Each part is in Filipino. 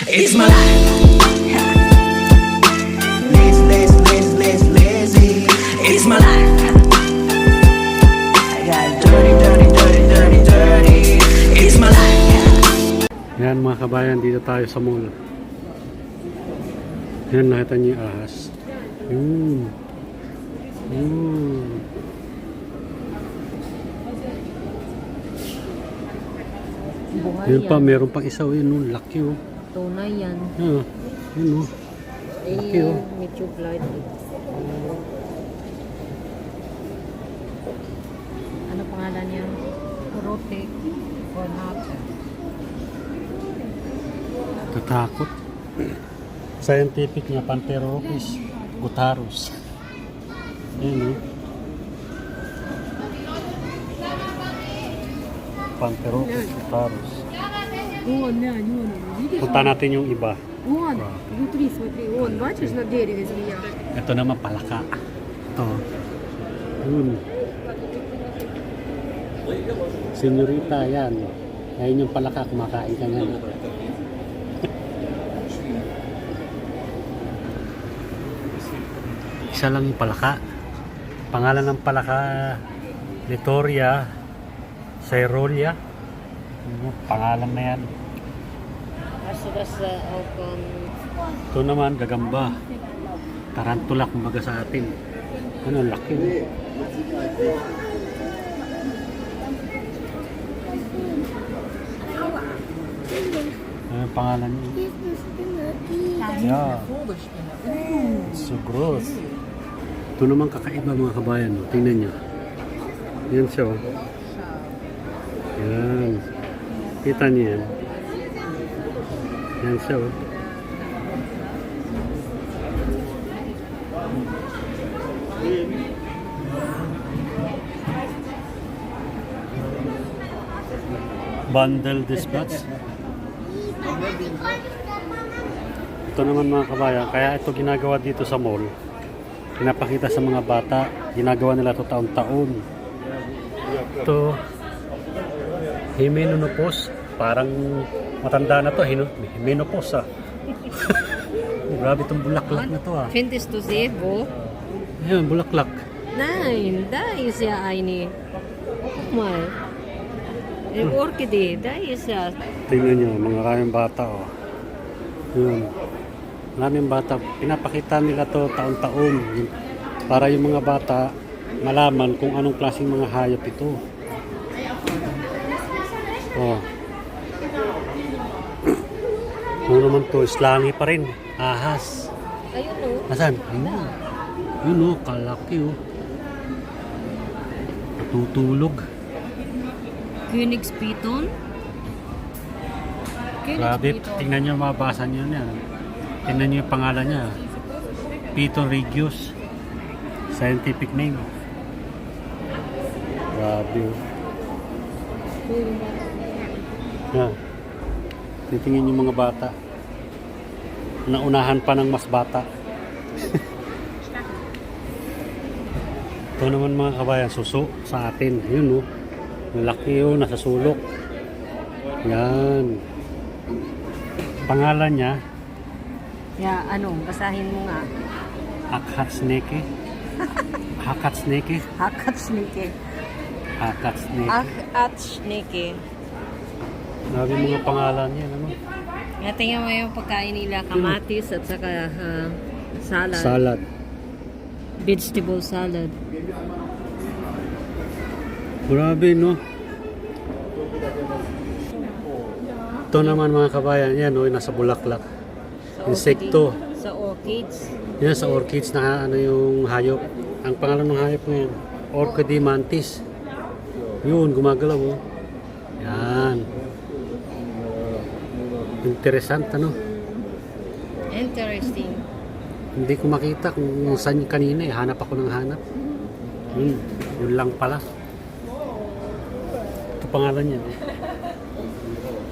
It's my life. Lazy. It's my life. I got dirty. It's my life. Yan mga kabayan, dito tayo sa mall. Yan, nakita niyo yung ahas. Buhay Yun yan. pa, meron pang isa. Yun, laki oh. Tunay yan. Yun oh. Laki oh. May tube light. Ano pangalan niya? Rotek or Nata. Tatakot. Scientific niya, Pantherochis gutarus. Yun oh. Pantherochis gutarus. Punta natin yung iba. Вон, внутри, смотри, вон, бачишь, на дереве змея? Ito naman palaka. Ito. Yun. Senyorita, yan. Ngayon yung palaka, kumakain ka nga. Isa lang yung palaka. Pangalan ng palaka, Litoria Cairolia. Pangalan na yan. Basta Ito naman, gagamba. Tarantula, kumbaga sa atin. Ano, laki. Ano yung pangalan niya? Yeah. So gross. Ito naman kakaiba mga kabayan. No? Tingnan nyo. Yan siya. Oh. Yan. Kita niyo yan. Yan siya. Oh. Bundle dispatch. Ito naman mga kabayan, kaya ito ginagawa dito sa mall. Pinapakita sa mga bata, ginagawa nila ito taon-taon. Ito, Himenopause, parang matanda na to, Himenopause ah. Grabe itong bulaklak na to ah. Findest du sie wo? Ayun, bulaklak. Nein, da ist ja eine. Guck mal. Eine Orchidee, da ist ja. Tingnan nyo, mga kaming bata oh. Yun. Maraming bata, pinapakita nila to taon-taon para yung mga bata malaman kung anong klaseng mga hayop ito. Oh. Ano naman to, slangi pa rin, ahas. Ayun oh. Nasaan? Ayun. Yun oh, kalaki oh. Natutulog. Königspiton. Grabe, tingnan nyo, mabasa nyo yan. Tingnan nyo yung pangalan niya. Piton regius. Scientific name. Grabe. Yan. Titingin yung mga bata. Naunahan pa ng mas bata. Ito naman mga kabayan, suso sa atin. Yun oh. Malaki yun, nasa sulok. Yan. Pangalan niya, Ya, ano, basahin mo nga. Akatsneke. Akatsneke. Hakatsnike. Akatsneke. Hakatsnike. Grabe mga pangalan niya, ano? Tingnan mo yung pagkain nila, kamatis at saka salad. Salad. Vegetable salad. Grabe, no? Ito naman mga kabayan, yan, no, nasa bulaklak. Insekto. Sa orchids. Yan, sa orchids na ano yung hayop. Ang pangalan ng hayop ngayon, Orchidea mantis. Yun, gumagalaw, oh. Yan. Interesant, ano? Interesting. Hindi ko makita kung saan yung kanina, eh. Hanap ako ng hanap. Yun lang pala. Ito pangalan niya, eh.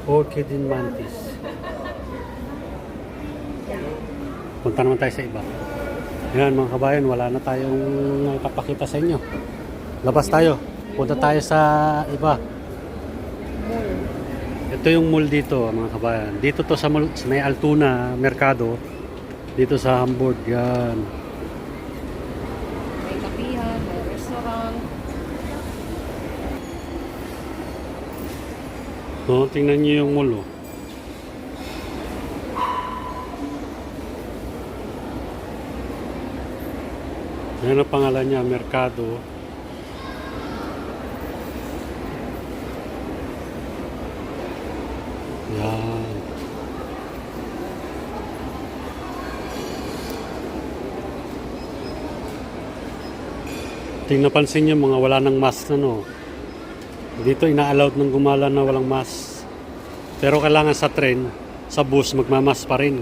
Orchidea mantis. Punta naman tayo sa iba. Yan mga kabayan, wala na tayong kapakita sa inyo. Labas tayo. Punta tayo sa iba. Ito yung mall dito, mga kabayan. Dito to sa mall, sa may Altoona Mercado. Dito sa Hamburg, yan. May kapihan, may restaurant. No, tingnan niyo yung mall, oh. Yan ang pangalan niya, Mercado. Yan. Tingnan pansin niyo mga wala ng mask na, no. Dito ina-allowed ng gumala na walang mask. Pero kailangan sa train, sa bus magmamask pa rin.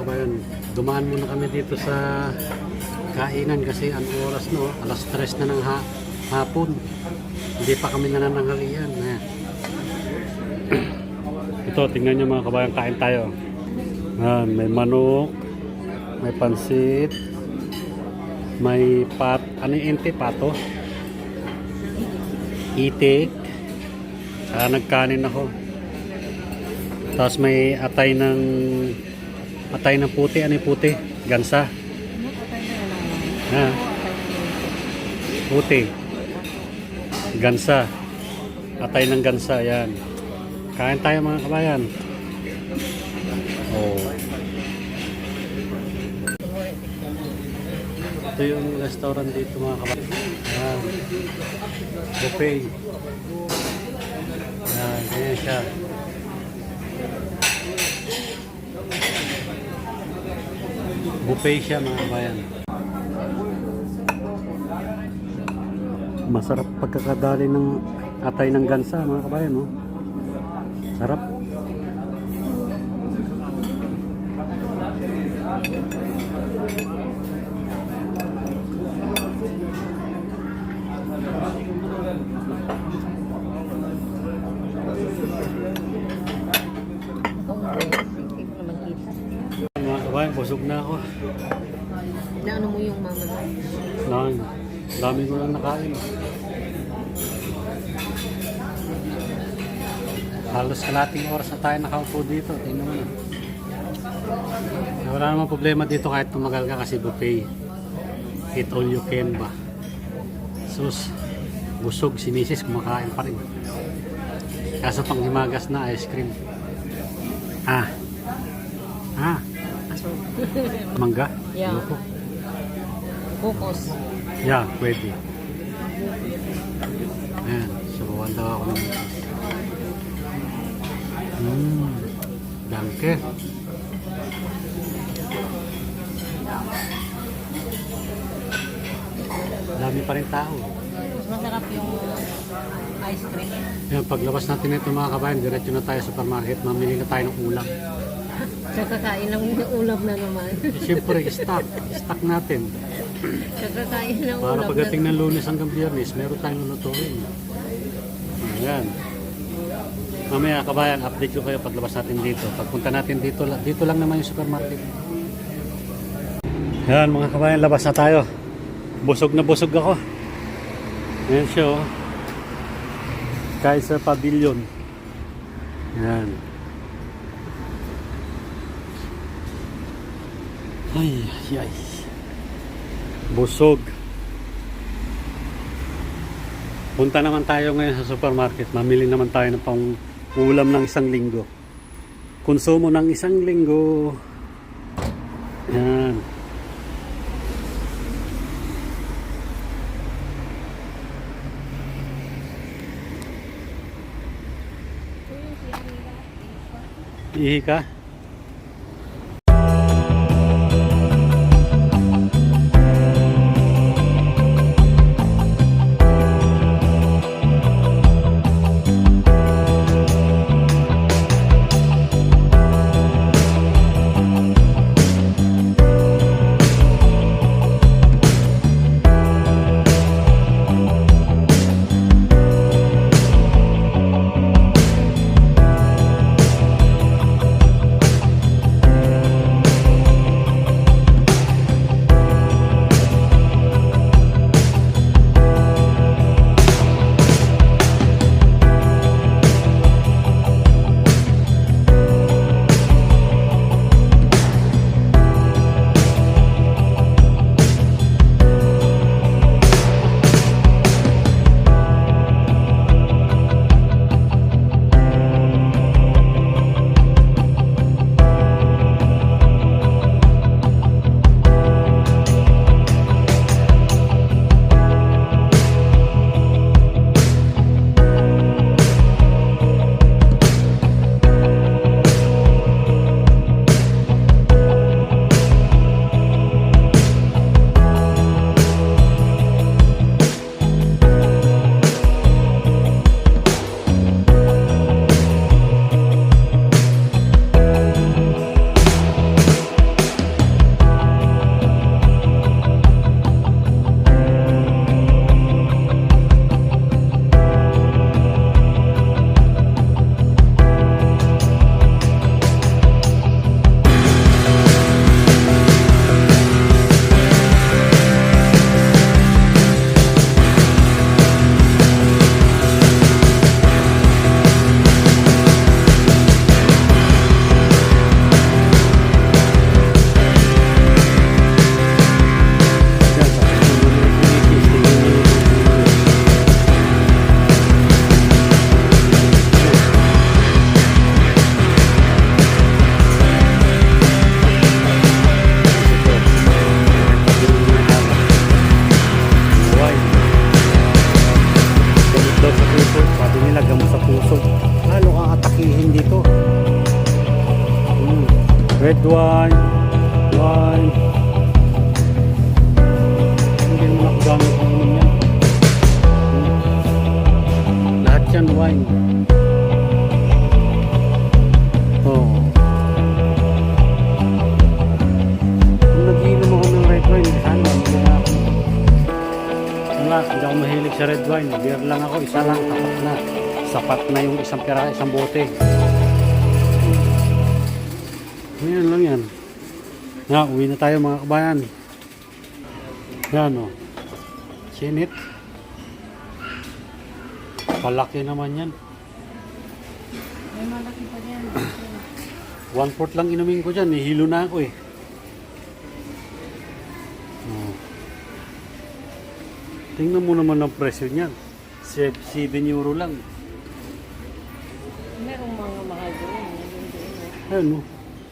kabayan, dumaan muna kami dito sa kainan kasi ang oras no, alas 3 na ng hapon. Hindi pa kami nanananghalian. Ito, tingnan nyo mga kabayan, kain tayo. Yan, may manok, may pansit, may ano yung ente? Pato? Itik. Saka nagkanin ako. Tapos may atay ng puti. Ano yung puti? Gansa. Ha? Puti. Gansa. Atay ng gansa. Yan. Kain tayo mga kabayan. Oh. Ito yung restaurant dito mga kabayan. Yan. Buffet. Yan. Ganyan siya. Buffet siya mga kabayan. Masarap pagkakadali ng atay ng gansa mga kabayan, no? Sarap. Mga kabayan, busog na ako. Naano mo yung mama mo? Nang, dami ko lang nakain. Halos kalating oras na tayo nakaupo dito. Tingnan mo na. Wala namang problema dito kahit tumagal ka kasi buffet. Eat all you can ba? Sus, busog si Mrs. kumakain pa rin. Kaso pang himagas na ice cream. Ah. Mangga? Yeah. Ano po? Focus. Yeah, pwede. Ayan, subukan daw ako ng danke. Dami pa rin tao. Mas masarap yung ice cream. Ayan, paglabas natin nito mga kabayan, diretso na tayo sa supermarket, mamili na tayo ng ulam. Kakain ng ulam na naman. Siyempre, stock natin. Kakain ng ulam Para pagdating ng Lunes hanggang Biyernes, meron tayong lulutuin. Ayan. Mamaya kabayan, update ko kayo paglabas natin dito. Pagpunta natin dito lang naman yung supermarket. Ayan mga kabayan, labas na tayo. Busog na busog ako. Ayan siya oh. Kaiser Pavilion. Ayan. Ay. Busog. Punta naman tayo ngayon sa supermarket. Mamili naman tayo ng pang ulam ng isang linggo. Konsumo ng isang linggo. Yan. Ihi ka? red wine, wine. Hindi naman ako gamit ang ulam yan. Lahat yan wine. Oh. Kung nag-iinom ako ng red wine, sana mamaya ako. Wala, hindi ako mahilig sa red wine. Beer lang ako, isa lang, tapat na. Sapat na yung isang bote. Ayan lang yan. Nga, uwi na tayo mga kabayan. Yan o. Sinit. Palaki naman yan. May malaki pa yan. 1/4 lang inumin ko dyan. Hilo na ako eh. Oh. Tingnan mo naman ang presyo niyan. 7 euro lang. Merong mga mahal doon. Ayan o.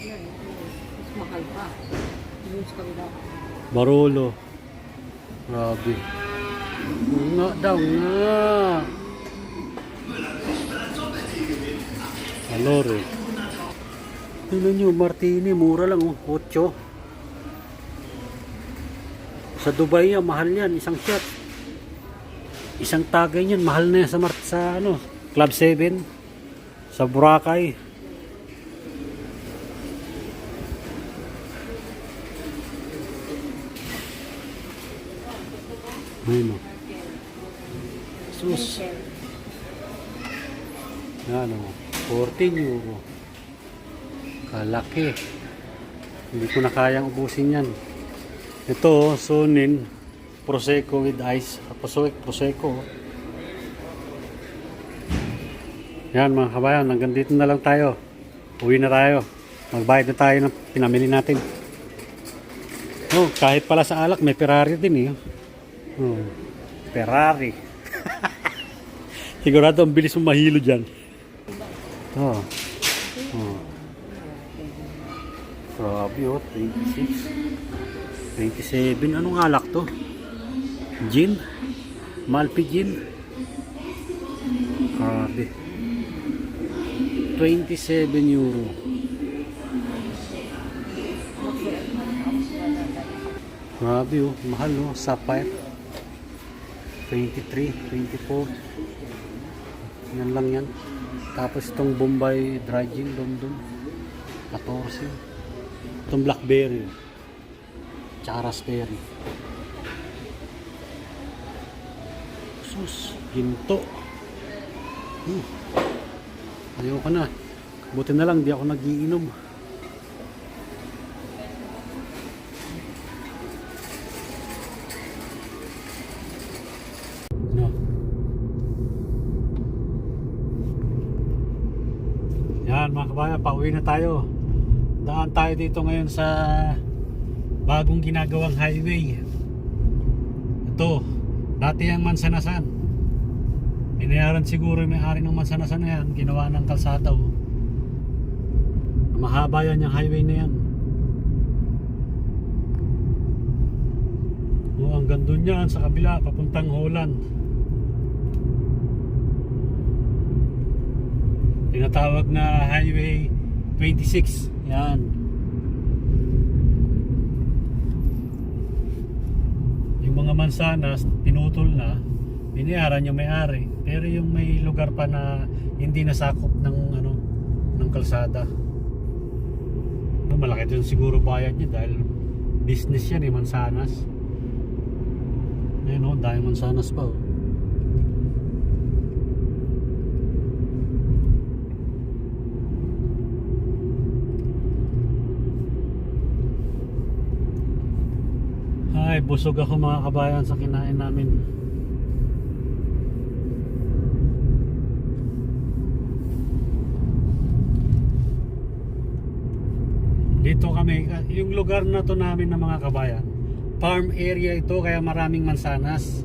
Mas mahal pa. Yung sa kabila. Barolo. Grabe. Nga daw nga. Alore. Tingnan nyo, martini, mura lang oh, 8. Sa Dubai yan, mahal yan, isang shot. Isang tagay yan, mahal na yan sa Club 7. Sa Boracay. Ayun o. Sus. Yan o. 14 euro. Kalaki. Hindi ko na kayang ubusin yan. Ito, Sunin. Prosecco with ice. Prosecco. Yan mga kabayan. Hanggang dito na lang tayo. Uwi na tayo. Magbayad na tayo ng pinamili natin. Oh, kahit pala sa alak, may Ferrari din eh. Oh, Ferrari. Sigurado ang bilis mong mahilo dyan. Oh. Oh. Grabe oh, 26. 27. Anong alak to? Gin? Malpi gin? Grabe. 27 euro. Grabe oh, mahal oh, Sapphire. 23, 24. Yan lang yan. Tapos itong Bombay Dry Gin, London. 14. Itong Blackberry. Tsaka raspberry. Sus, ginto. Ayoko na. Buti na lang, di ako nag-iinom. Yan mga kabayan, pauwi na tayo. Daan tayo dito ngayon sa bagong ginagawang highway. Ito, dati ang Mansanasan. Binayaran siguro yung may-ari ng Mansanasan na yan. Ginawa ng kalsada. Mahaba yan yung highway na yan. Hanggang doon yan sa kabila, papuntang Holland. Tinatawag na Highway 26. Yan. Yung mga mansanas, pinutol na, binayaran yung may-ari. Pero yung may lugar pa na hindi nasakop ng ng kalsada. Malaki din siguro bayad niya dahil business yan eh, mansanas. Ayun dahil mansanas pa Ay, busog ako mga kabayan sa kinain namin. Dito kami, yung lugar na to namin ng mga kabayan, farm area ito kaya maraming mansanas.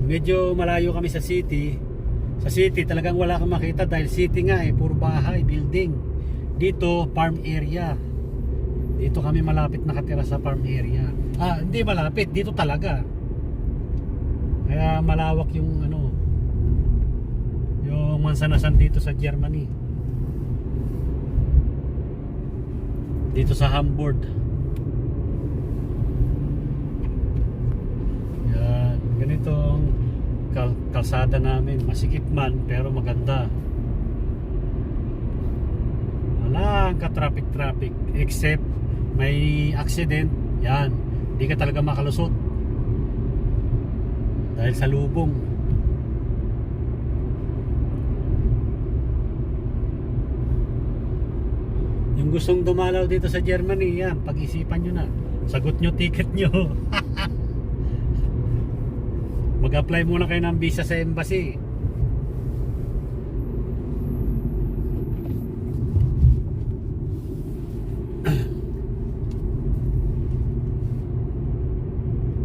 Medyo malayo kami sa city. Sa city talagang wala kang makita dahil city nga puro bahay, building. Dito farm area. Dito kami malapit nakatira sa farm area. Hindi malapit, dito talaga. Kaya malawak yung yung mansanasan dito sa Germany. dito sa Hamburg. Yan, ganitong kalsada namin, masikip man pero maganda. Walang ka-traffic except may accident, yan, hindi ka talaga makalusot dahil sa lubong. Yung gustong dumalaw dito sa Germany, yan, pag-isipan nyo na, sagot nyo ticket nyo. Mag-apply muna kayo ng visa sa embassy.